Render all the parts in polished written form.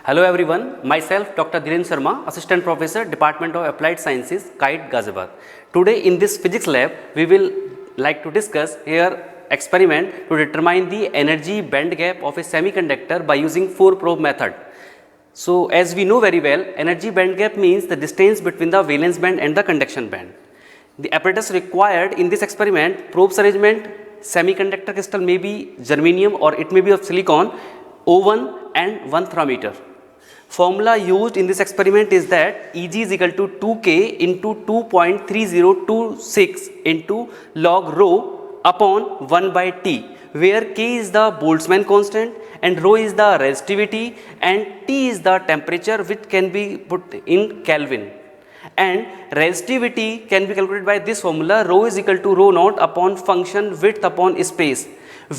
Hello everyone, myself Dr. Dhiren Sharma, Assistant Professor, Department of Applied Sciences, KIET, Ghaziabad. Today in this physics lab, we will like to discuss here experiment to determine the energy band gap of a semiconductor by using 4-probe method. So as we know very well, energy band gap means the distance between the valence band and the conduction band. The apparatus required in this experiment, probes arrangement, semiconductor crystal may be germanium or it may be of silicon, O1 and 1 thermometer. Formula used in this experiment is that Eg is equal to 2K into 2.3026 into log rho upon 1 by T, where K is the Boltzmann constant and rho is the resistivity and T is the temperature, which can be put in Kelvin. And resistivity can be calculated by this formula: rho is equal to rho naught upon function width upon space.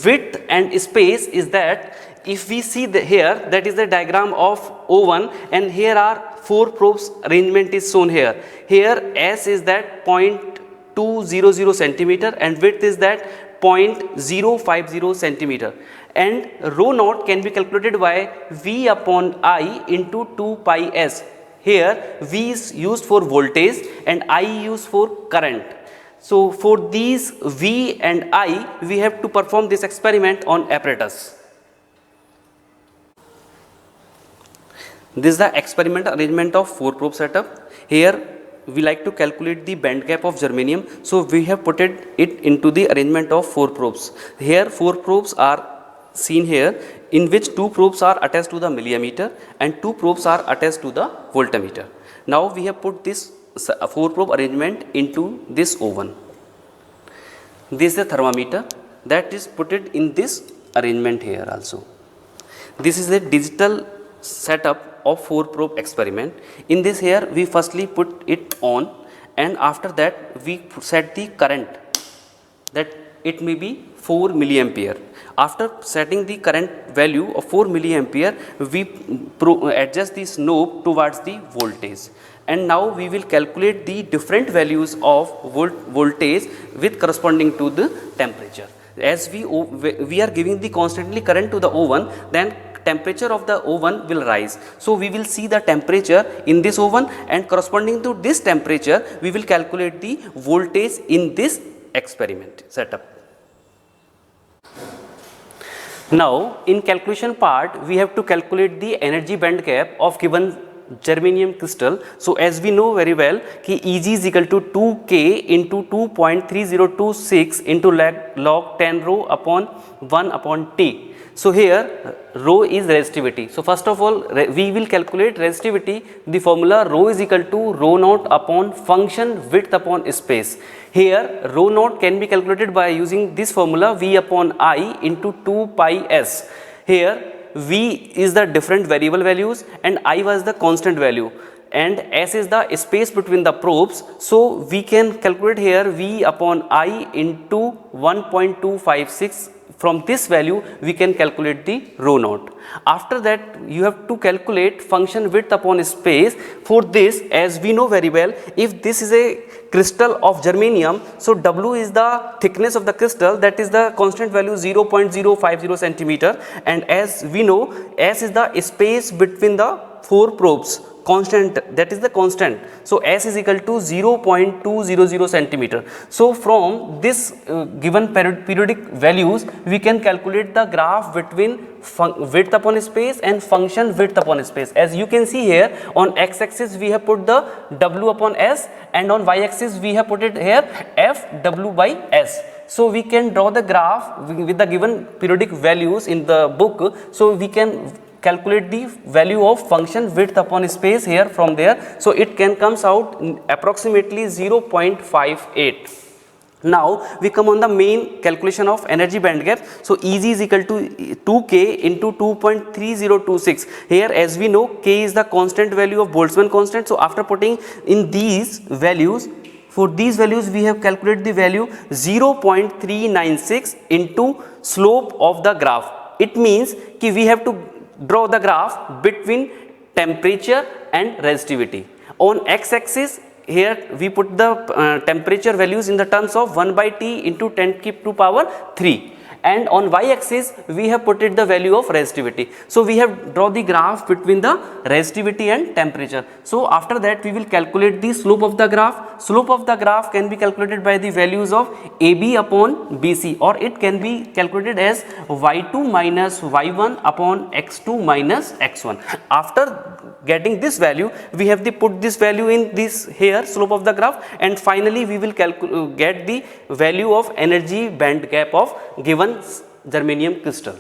Width and space is that, if we see here, that is the diagram of O1, and here are 4 probes arrangement is shown here. Here S is that 0.200 centimeter and width is that 0.050 centimeter, and rho naught can be calculated by V upon I into 2 pi S. Here V is used for voltage and I used for current. So for these V and I, we have to perform this experiment on apparatus. This is the experiment arrangement of 4 probe setup. Here we like to calculate the band gap of germanium, so we have put it into the arrangement of 4 probes. Here 4 probes are seen here, in which 2 probes are attached to the milliammeter and 2 probes are attached to the voltmeter. Now we have put this 4 probe arrangement into this oven. This is the thermometer that is put it in this arrangement here also. This is a digital setup of 4 probe experiment. In this here we firstly put it on, and after that we set the current, that it may be 4 milliampere. After setting the current value of 4 milliampere, we adjust this knob towards the voltage, and now we will calculate the different values of voltage with corresponding to the temperature. As we are giving the constantly current to the oven, then temperature of the oven will rise. So we will see the temperature in this oven, and corresponding to this temperature we will calculate the voltage in this experiment setup. Now in calculation part, we have to calculate the energy band gap of given germanium crystal. So as we know very well, ki Eg is equal to 2K into 2.3026 into log 10 rho upon 1 upon T. So here rho is resistivity. So first of all we will calculate resistivity. The formula rho is equal to rho naught upon function width upon space. Here rho naught can be calculated by using this formula V upon I into 2 pi S. Here V is the different variable values and I was the constant value, and S is the space between the probes. So we can calculate here V upon I into 1.256. From this value we can calculate the rho naught. After that you have to calculate function width upon space. For this, as we know very well, if this is a crystal of germanium, so W is the thickness of the crystal, that is the constant value 0.050 centimeter, and as we know S is the space between the 4 probes, constant, that is the constant. So S is equal to 0.200 centimeter. So from this given periodic values, we can calculate the graph between width upon space and function width upon space. As you can see here, on x-axis we have put the W upon S, and on y-axis we have put it here F W by S. So we can draw the graph with the given periodic values in the book. So we can calculate the value of function width upon space here from there. So it can comes out approximately 0.58. Now we come on the main calculation of energy band gap. So Eg is equal to 2K into 2.3026. Here as we know, K is the constant value of Boltzmann constant. So after putting in these values, for these values we have calculated the value 0.396 into slope of the graph. It means ki we have to draw the graph between temperature and resistivity. On x-axis here we put the temperature values in the terms of 1 by T into 10 to the power 3, and on y-axis we have put it the value of resistivity. So we have draw the graph between the resistivity and temperature. So after that we will calculate the slope of the graph. Slope of the graph can be calculated by the values of AB upon BC, or it can be calculated as y2 minus y1 upon x2 minus x1. After getting this value, we have to put this value in this here slope of the graph, and finally we will get the value of energy band gap of given germanium crystal.